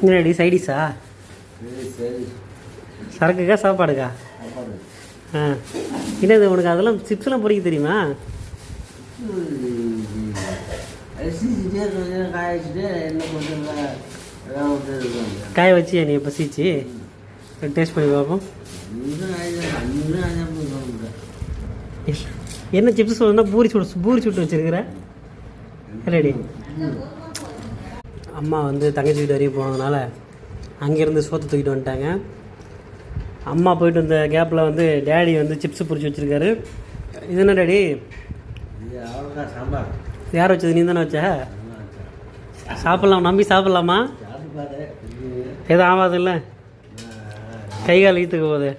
என்னடி சைடிஷா? சரக்குக்கா சாப்பாடுக்கா? ஆ என்னது உனக்கு அதெல்லாம் சிப்ஸ்லாம் பொறிக்க தெரியுமா? காய வச்சு நீ இப்போ சீச்சு டேஸ்ட் பண்ணி பார்ப்போம். என்ன சிப்ஸ் சொல்லணும்னா பூரி சுட்டு வச்சுருக்கிற ரெடி. அம்மா வந்து தங்கச்சி வீட்டு வரையும் போனதுனால அங்கேருந்து சோத்தை தூக்கிட்டு வந்துட்டாங்க. அம்மா போயிட்டு வந்த கேப்பில் வந்து டேடி வந்து சிப்ஸு பொரிச்சு வச்சுருக்காரு. இது என்ன டேடி? சாம்பார். யார் வச்சது? நீ தானே வச்ச? சாப்பிட்லாம், நம்பி சாப்பிட்லாமா? எதுவும் ஆகாது இல்லை, கை கால் ஈத்துக்க போகுது.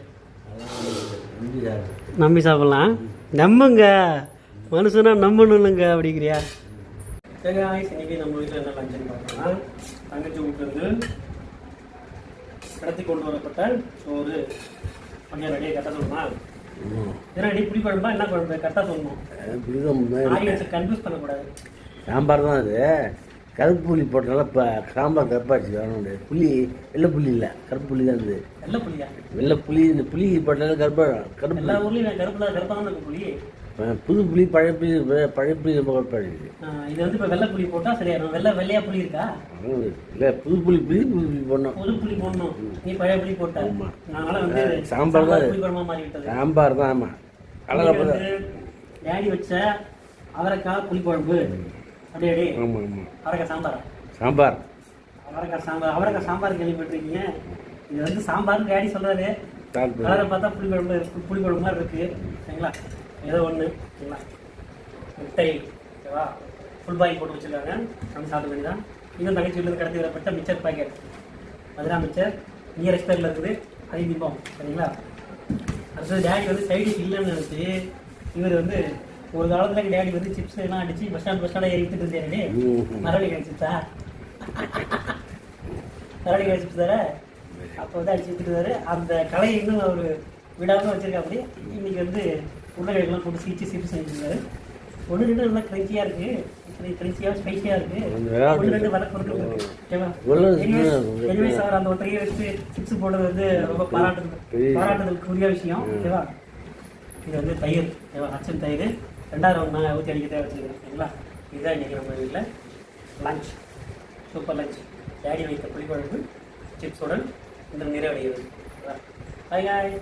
நம்பி சாப்பிட்லாம். நம்புங்க, மனுஷனா நம்பணுங்க அப்படிங்கிறியா? சரி இன்னைக்கு நம்ம வீட்டில் என்ன லஞ்சுன்னு பார்த்தோம்னா, தங்கச்சி வீட்டிலேருந்து கடத்தி கொண்டு வரப்பட்ட சோறு கொஞ்சம் ரெடியாக கரெக்டாக சொல்லணுமா? ஏன்னா ரெடி புளி குழம்பா என்ன குழம்பு கரெக்டாக சொல்லணும். ஆடியன்ஸை கன்ஃபியூஸ் பண்ணக்கூடாது. சாம்பார் தான் அது. கருப்பு புளி போட்டனால இப்போ சாம்பார் கருப்பாச்சு. வேணும் புளி வெள்ளை புளி இல்லை, கருப்பு புளி தான். இது வெள்ளை புளியா? வெள்ளை புளி. இந்த புளி போட்டனால கருப்பு. எல்லா ஊர்லேயும் கருப்பாக தான் இருக்கும் புளி. புது புளி பழைய புளி ரொம்ப கருப்பாடு. இது வந்து இப்போ வெள்ளை புளி போட்டால் சரியாயிடும். வெள்ளையா புளி இருக்கா? இல்லை, புது புளி போடணும். புது புளி போடணும். நீ பழைய புளி போட்ட அதனால வந்து சாம்பார் தான். புளி குழம்பா மாறி விட்டது. சாம்பார் தான். ஆமாம், அழகாக டேடி வச்ச அவரைக்காய் புளி குழம்பு அப்படியே. ஆமாம் ஆமாம். அவரைக்காய் சாம்பார். சாம்பார் அவரைக்காய் சாம்பார் கேள்விப்பட்டிருக்கீங்க. இது வந்து சாம்பார்னு டேடி சொல்கிறாரு. கலரை பார்த்தா புளி குழம்பு மாதிரி இருக்குது. சரிங்களா? ஏதோ ஒன்று சரிங்களா? முட்டை ஓகேவா, ஃபுல் பாயில் போட்டு வச்சுருக்காங்க. நம்ம சாப்பிட வேண்டியதான். இன்னும் தங்கச்சி வீட்டில் கடத்தி வரப்பட்ட mixture packet, Madhura mixture near எக்ஸ்பயரில் இருக்குது. அதையும் திப்போம். சரிங்களா? அடுத்தது டேடி வந்து சைடிஷ் இல்லைன்னு நினச்சி இவர் வந்து ஒரு காலத்தில் டேடி வந்து சிப்ஸ் எல்லாம் அடித்து பஸ் ஸ்டாண்டாக ஏறிட்டு இருந்தேன். மரவள்ளிக்காய் சிப்ஸா? மரவள்ளிக்காய் சிப்ஸ் தானே அப்போ வந்து அடிச்சு விட்டுருந்தாரு. அந்த கலையை இன்னும் அவர் விடாமல் வச்சுருக்கா. அப்படி இன்னைக்கு வந்து உருளைக்கிழங்குலாம் போட்டு சீச்சு சிப்ஸ் செஞ்சுருந்தாரு. ஒன்று ரெண்டு நல்லா கிரன்ச்சியாக இருக்குது, கிரன்ச்சியாக ஸ்பைஸியாக இருக்குது. ஒன்று ரெண்டு வர பொருட்கள் இருக்குது. ஓகேவா? எனிவே சார் அந்த ஒற்றையை வச்சு சிப்ஸ் போடுறது வந்து ரொம்ப பாராட்டுதலுக்கு உரிய விஷயம். ஓகேவா? இது வந்து தயிர். ஓகேவா? அச்சன் தயிர் 2வது ரவுண்ட் நான் ஊற்றி அடிக்க தேவை வச்சுருக்கேன். சரிங்களா? இதுதான் இன்றைக்கி நம்ம வீட்டில் லஞ்ச். Super lunch. டேடி வைத்த புளிக்குழம்பு சிப்ஸுடன் இந்த நிறைவடைகிறது. பாய்.